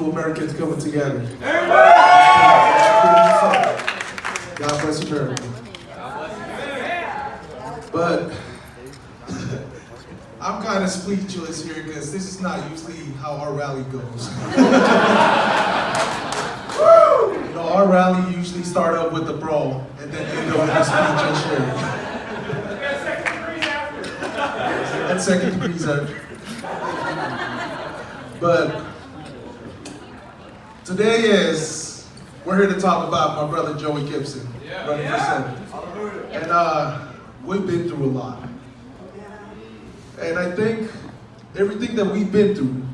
two Americans coming together. God bless America. But I'm kind of speechless here because this is not usually how our rally goes. You know, our rally usually start up with the brawl and then end up with a speech and share. And second degrees after. But today we're here to talk about my brother Joey Gibson, running for Senate. And we've been through a lot. And I think everything that we've been through,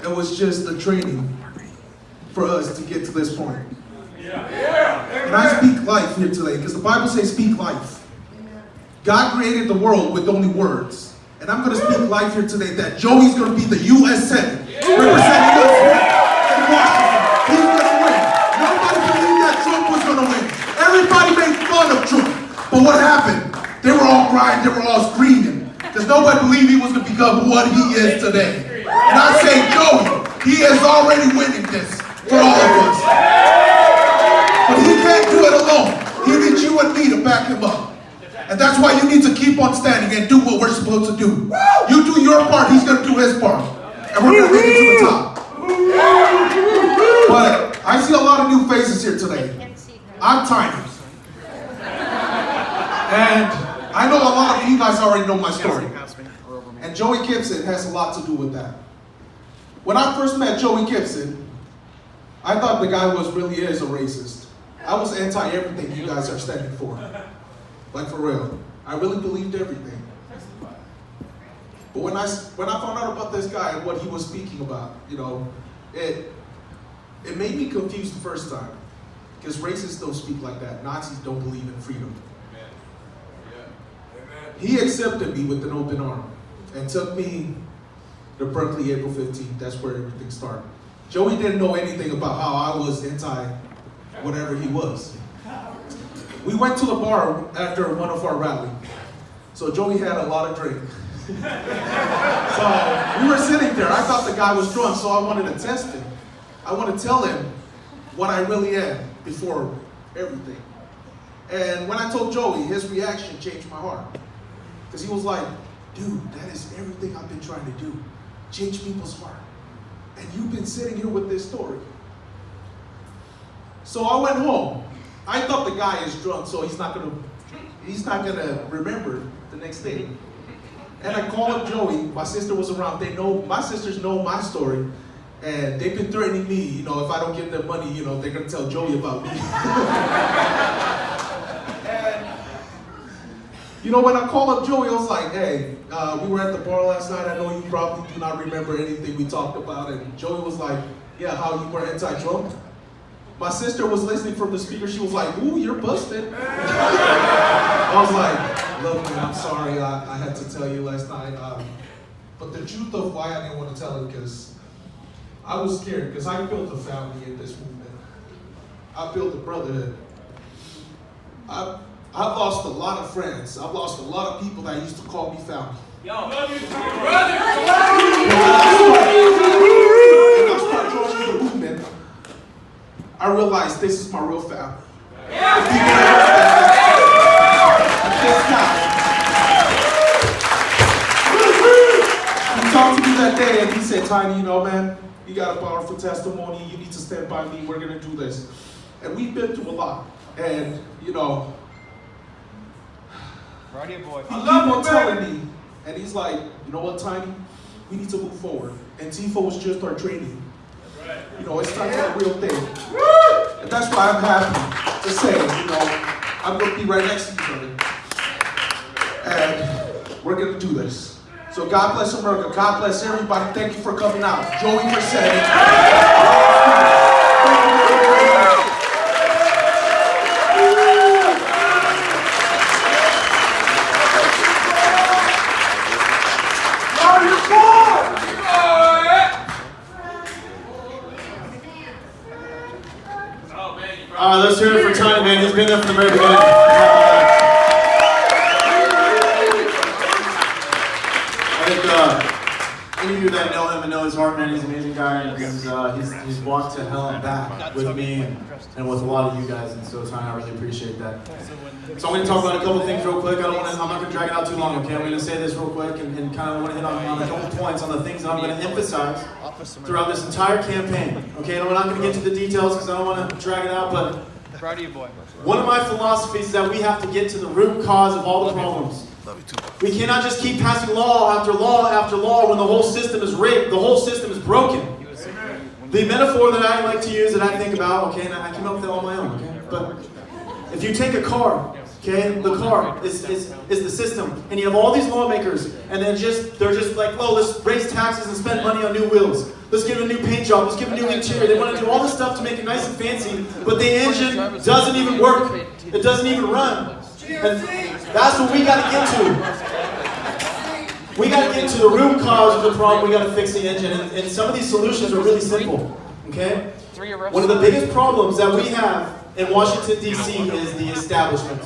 it was just the training for us to get to this point. And I speak life here today, because the Bible says speak life. God created the world with only words. And I'm going to speak life here today that Joey's going to be the U.S. Senate, representing us here in Washington. He's going to win. Nobody believed that Trump was going to win. Everybody made fun of Trump. But what happened? They were all crying, they were all screaming. Because nobody believed he was going to become what he is today. And I say, Joey, he is already winning this for all of us. But he can't do it alone. He needs you and me to back him up. And that's why you need to keep on standing and do what we're supposed to do. You do your part, he's going to do his part. And we're going to make it to the top. But I see a lot of new faces here today. I'm tiny. And I know a lot of you guys already know my story. And Joey Gibson has a lot to do with that. When I first met Joey Gibson, I thought the guy really is a racist. I was anti-everything you guys are standing for. Like for real. I really believed everything. But when I found out about this guy and what he was speaking about, you know, it made me confused the first time. Because racists don't speak like that. Nazis don't believe in freedom. He accepted me with an open arm and took me to Berkeley April 15th. That's where everything started. Joey didn't know anything about how I was anti-whatever he was. We went to the bar after one of our rallies. So Joey had a lot of drink. So we were sitting there. I thought the guy was drunk, so I wanted to test him. I want to tell him what I really am before everything. And when I told Joey, his reaction changed my heart. Because he was like, dude, that is everything I've been trying to do. Change people's heart. And you've been sitting here with this story. So I went home. I thought the guy is drunk, so he's not gonna remember the next day. And I called up Joey. My sister was around. My sisters know my story. And they've been threatening me, you know, if I don't give them money, you know, they're gonna tell Joey about me. You know, when I called up Joey, I was like, hey, we were at the bar last night. I know you probably do not remember anything we talked about. And Joey was like, yeah, how you were anti-Trump? My sister was listening from the speaker. She was like, ooh, you're busted. I was like, look, man, I'm sorry. I had to tell you last night. But the truth of why I didn't want to tell it, because I was scared, because I built a family in this movement. I built a brotherhood. I've lost a lot of friends. I've lost a lot of people that used to call me family. Yo, love you, brother. When I started joining the movement, I realized this is my real family. Yeah. He talked to me that day and he said, Tiny, you know, man, you got a powerful testimony. You need to stand by me. We're going to do this. And we've been through a lot. And, you know, Right here, boy. he keep on telling me, and he's like, you know what, Tiny? We need to move forward. And TIFO was just our training. That's right. You know, it's time for a real thing. And that's why I'm happy to say, you know, I'm going to be right next to you, brother. And we're going to do this. So God bless America. God bless everybody. Thank you for coming out. Joey for Senate. Let's hear it for Tiny, man. He's been there from the very beginning. I think any of you that know him and know his heart, man, he's an amazing guy. And he's walked to hell and back with me and with a lot of you guys. And so, Tanya, I really appreciate that. So I'm going to talk about a couple things real quick. I'm not going to drag it out too long, okay? I'm going to say this real quick and kind of want to hit on a couple points on the things that I'm going to emphasize throughout this entire campaign. Okay, and we're not going to get into the details because I don't want to drag it out, but proud of you, boy. One of my philosophies is that we have to get to the root cause of all the problems. We cannot just keep passing law after law after law when the whole system is rigged, the whole system is broken. The metaphor that I like to use, that I think about, okay, and I came up with it on my own, okay, but if you take a car, okay, the car is the system, and you have all these lawmakers, and they're just like, oh, let's raise taxes and spend money on new wheels. Let's give a new paint job. Let's give a new interior. They want to do all this stuff to make it nice and fancy, but the engine doesn't even work. It doesn't even run. And that's what we got to get to. We got to get to the root cause of the problem. We got to fix the engine, and some of these solutions are really simple. Okay. One of the biggest problems that we have in Washington, D.C. is the establishment.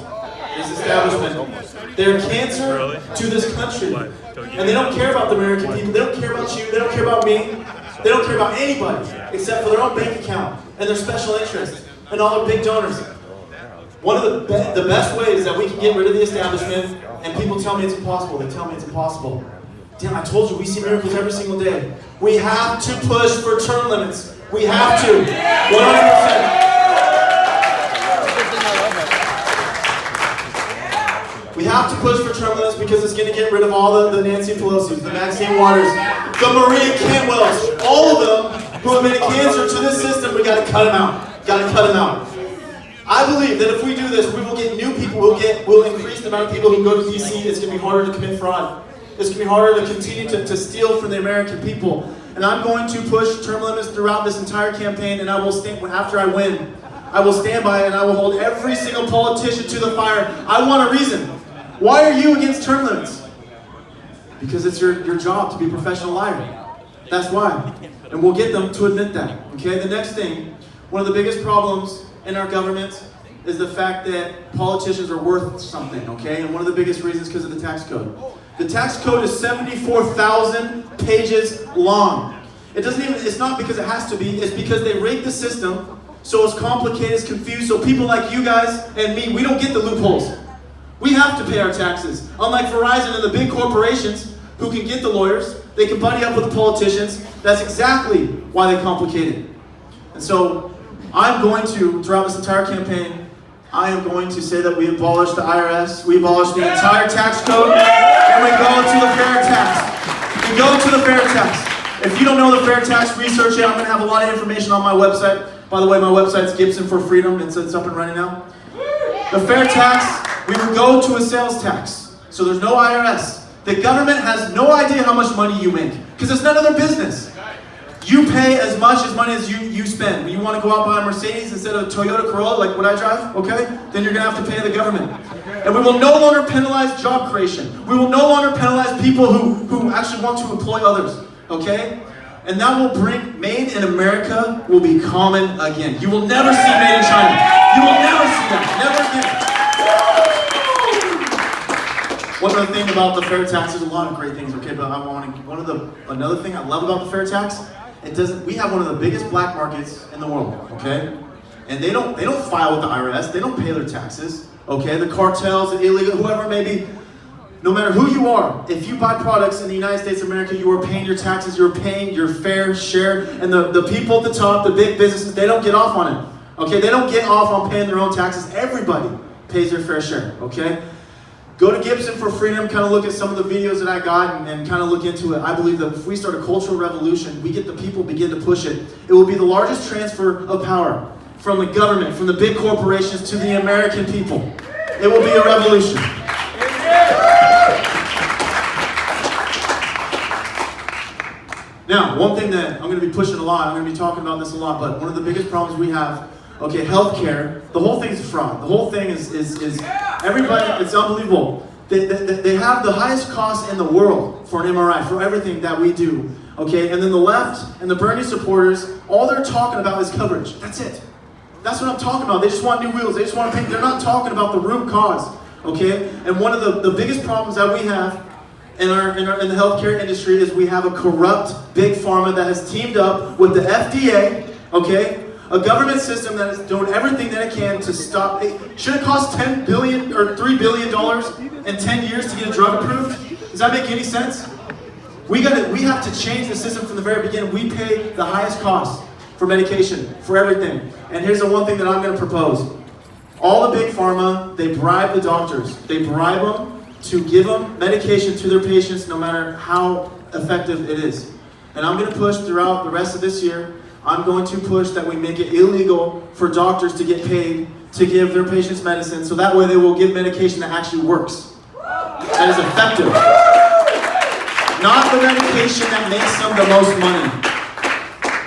They're cancer to this country. And they don't care about the American people. They don't care about you. They don't care about me. They don't care about anybody except for their own bank account and their special interest and all their big donors. One of the best ways that we can get rid of the establishment, and people tell me it's impossible. They tell me it's impossible. Damn, I told you, we see miracles every single day. We have to push for term limits. We have to. 100%. We have to push for term limits because it's going to get rid of all the Nancy Pelosi's, the Maxine Waters, the Maria Cantwells, all of them who have been a cancer to this system. We got to cut them out. Got to cut them out. I believe that if we do this, we will get new people. We'll increase the amount of people who go to DC. It's going to be harder to commit fraud. It's going to be harder to continue to steal from the American people. And I'm going to push term limits throughout this entire campaign. And I will stand after I win. I will stand by it, and I will hold every single politician to the fire. I want a reason. Why are you against term limits? Because it's your job to be a professional liar. That's why. And we'll get them to admit that. Okay, the next thing, one of the biggest problems in our government is the fact that politicians are worth something, okay? And one of the biggest reasons is because of the tax code. The tax code is 74,000 pages long. It's not because it has to be, it's because they rigged the system so it's complicated, it's confused, so people like you guys and me, we don't get the loopholes. We have to pay our taxes. Unlike Verizon and the big corporations who can get the lawyers, they can buddy up with the politicians. That's exactly why they complicate it. And so I'm going to, throughout this entire campaign, I am going to say that we abolish the IRS, we abolish the entire tax code, and we go to the fair tax. We go to the fair tax. If you don't know the fair tax, research it. I'm going to have a lot of information on my website. By the way, my website's Gibson for Freedom. It's up and running now. The fair tax, we would go to a sales tax. So there's no IRS. The government has no idea how much money you make because it's none of their business. You pay as much money as you spend. When you want to go out and buy a Mercedes instead of a Toyota Corolla, like what I drive, okay? Then you're going to have to pay the government. And we will no longer penalize job creation. We will no longer penalize people who actually want to employ others, okay? And that will bring Made in America will be common again. You will never see Made in China. You will never see that. Never again. One other thing about the fair tax, there's a lot of great things, okay? But another thing I love about the fair tax, we have one of the biggest black markets in the world, okay? And they don't file with the IRS, they don't pay their taxes, okay? The cartels, the illegal, whoever it may be, no matter who you are, if you buy products in the United States of America, you are paying your taxes, you're paying your fair share, and the people at the top, the big businesses, they don't get off on it, okay? They don't get off on paying their own taxes. Everybody pays their fair share, okay? Go to Gibson for Freedom, kind of look at some of the videos that I got and kind of look into it. I believe that if we start a cultural revolution, we get the people begin to push it. It will be the largest transfer of power from the government, from the big corporations to the American people. It will be a revolution. Now, one thing that I'm going to be pushing a lot, I'm going to be talking about this a lot, but one of the biggest problems we have, okay, healthcare, the whole thing is fraud. The whole thing is everybody, it's unbelievable. They have the highest cost in the world for an MRI, for everything that we do, okay? And then the left and the Bernie supporters, all they're talking about is coverage. That's it. That's what I'm talking about. They just want new wheels. They just want to pay. They're not talking about the root cause, okay? And one of the biggest problems that we have in the healthcare industry is we have a corrupt big pharma that has teamed up with the FDA, okay? A government system that is doing everything that it can to stop it. Should it cost $10 billion or $3 billion in 10 years to get a drug approved? Does that make any sense? We have to change the system from the very beginning. We pay the highest cost for medication, for everything. And here's the one thing that I'm going to propose. All the big pharma, they bribe the doctors. They bribe them to give them medication to their patients no matter how effective it is. And I'm going to push throughout the rest of this year, I'm going to push that we make it illegal for doctors to get paid to give their patients medicine, so that way they will give medication that actually works, that is effective. Not the medication that makes them the most money.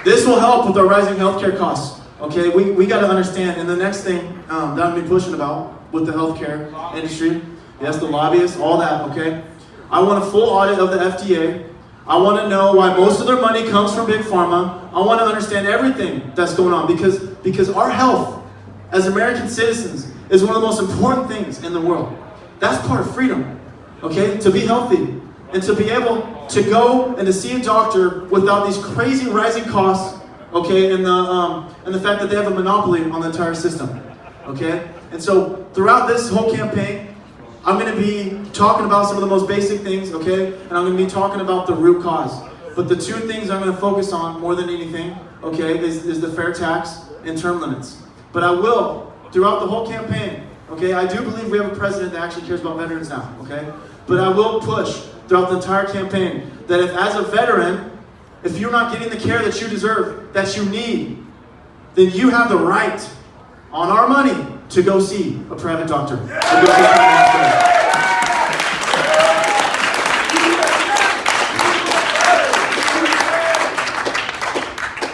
This will help with our rising healthcare costs. Okay, we got to understand. And the next thing that I'm going to be pushing about with the healthcare industry, yes, the lobbyists, all that, okay? I want a full audit of the FDA. I want to know why most of their money comes from big pharma. I want to understand everything that's going on because our health as American citizens is one of the most important things in the world. That's part of freedom, okay? To be healthy and to be able to go and to see a doctor without these crazy rising costs, okay? And the fact that they have a monopoly on the entire system, okay? And so throughout this whole campaign, I'm going to be talking about some of the most basic things, okay? And I'm going to be talking about the root cause. But the two things I'm going to focus on more than anything, okay, is the fair tax and term limits. But I will, throughout the whole campaign, okay, I do believe we have a president that actually cares about veterans now, okay? But I will push throughout the entire campaign that if as a veteran, if you're not getting the care that you deserve, that you need, then you have the right on our money to go see a private doctor.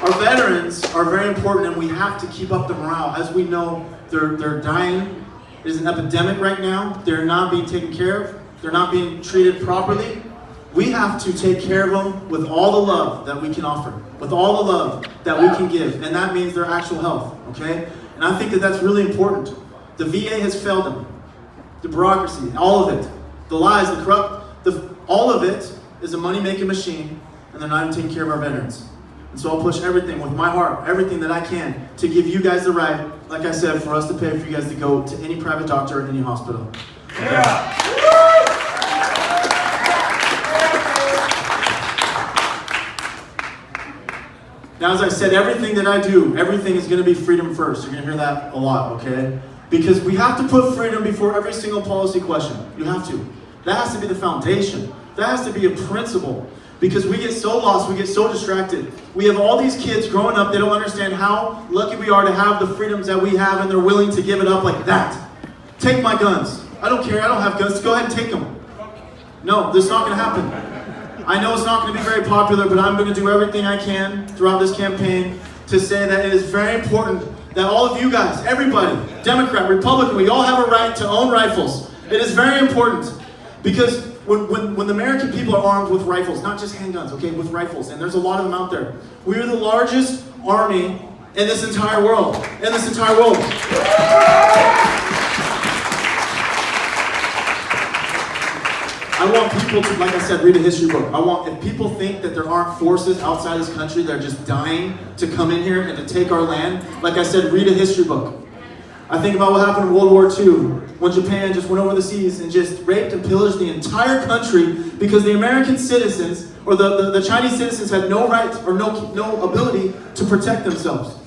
Our veterans are very important, and we have to keep up the morale. As we know, they're dying. There's an epidemic right now. They're not being taken care of. They're not being treated properly. We have to take care of them with all the love that we can offer, with all the love that we can give, and that means their actual health, okay? And I think that that's really important. The VA has failed them. The bureaucracy, all of it. The lies, the corrupt, all of it is a money-making machine, and they're not even taking care of our veterans. And so I'll push everything with my heart, everything that I can, to give you guys the right, like I said, for us to pay for you guys to go to any private doctor or any hospital. Okay? Yeah. Now, as I said, everything that I do, everything is going to be freedom first. You're going to hear that a lot, okay? Because we have to put freedom before every single policy question. You have to. That has to be the foundation. That has to be a principle. Because we get so lost, we get so distracted. We have all these kids growing up, they don't understand how lucky we are to have the freedoms that we have, and they're willing to give it up like that. Take my guns. I don't care, I don't have guns. Go ahead and take them. No, this is not going to happen. I know it's not going to be very popular, but I'm going to do everything I can throughout this campaign to say that it is very important that all of you guys, everybody, Democrat, Republican, we all have a right to own rifles. It is very important because when the American people are armed with rifles, not just handguns, okay, with rifles, and there's a lot of them out there. We are the largest army in this entire world. I want people to, like I said, read a history book. If people think that there aren't forces outside this country that are just dying to come in here and to take our land, like I said, read a history book. I think about what happened in World War II, when Japan just went over the seas and just raped and pillaged the entire country because the American citizens, or the Chinese citizens, had no right or no ability to protect themselves.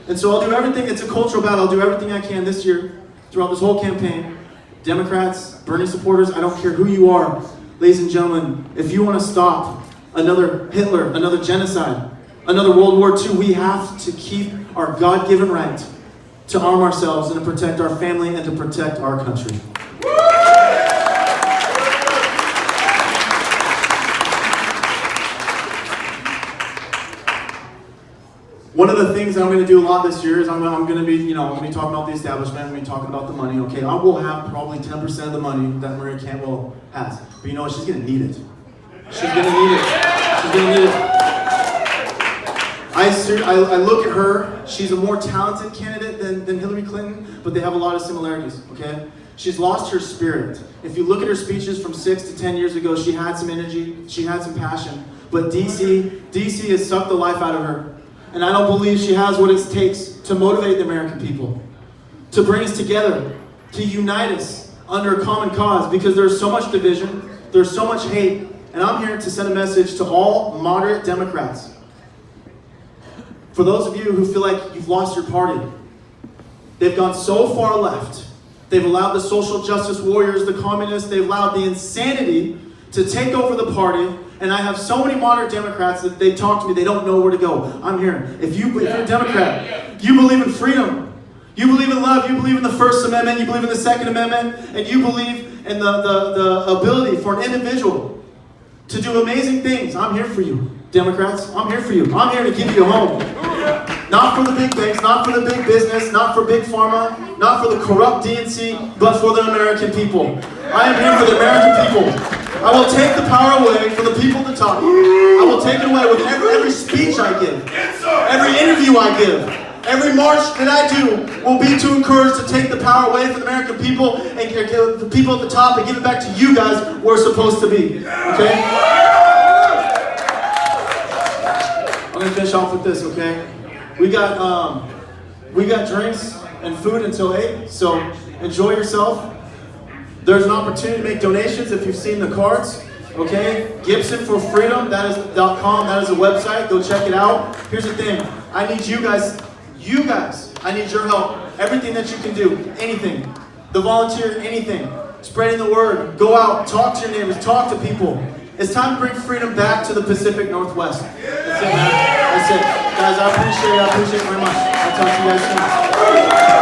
And so I'll do everything, it's a cultural battle, I'll do everything I can this year, throughout this whole campaign. Democrats, Bernie supporters, I don't care who you are, ladies and gentlemen, if you want to stop another Hitler, another genocide, another World War II, we have to keep our God-given right to arm ourselves and to protect our family and to protect our country. One of the things that I'm going to do a lot this year is I'm going to be talking about the establishment, I'm going to be talking about the money, okay? I will have probably 10% of the money that Maria Cantwell has. But you know what? She's going to need it. She's going to need it. She's going to need it. I look at her, she's a more talented candidate than Hillary Clinton, but they have a lot of similarities, okay? She's lost her spirit. If you look at her speeches from 6 to 10 years ago, she had some energy, she had some passion. But DC has sucked the life out of her. And I don't believe she has what it takes to motivate the American people, to bring us together, to unite us under a common cause, because there's so much division, there's so much hate. And I'm here to send a message to all moderate Democrats. For those of you who feel like you've lost your party, they've gone so far left. They've allowed the social justice warriors, the communists, they've allowed the insanity to take over the party. And I have so many moderate Democrats that they talk to me, they don't know where to go. I'm here. If you're a Democrat, you believe in freedom, you believe in love, you believe in the First Amendment, you believe in the Second Amendment, and you believe in the ability for an individual to do amazing things, I'm here for you. Democrats, I'm here for you. I'm here to give you a home. Not for the big banks, not for the big business, not for big pharma, not for the corrupt DNC, but for the American people. I am here for the American people. I will take the power away from the people at the top. I will take it away with every speech I give, every interview I give, every march that I do will be to encourage to take the power away from the American people and the people at the top and give it back to you guys where it's supposed to be. Okay? I'm gonna finish off with this, okay? We got drinks and food until 8, so enjoy yourself. There's an opportunity to make donations if you've seen the cards, okay? Gibson for Freedom, that is .com, that is a website, go check it out. Here's the thing, I need you guys, I need your help. Everything that you can do, anything. The volunteer, anything. Spreading the word, go out, talk to your neighbors, talk to people. It's time to bring freedom back to the Pacific Northwest. That's it, man. That's it. Guys, I appreciate it very much. I'll talk to you guys soon.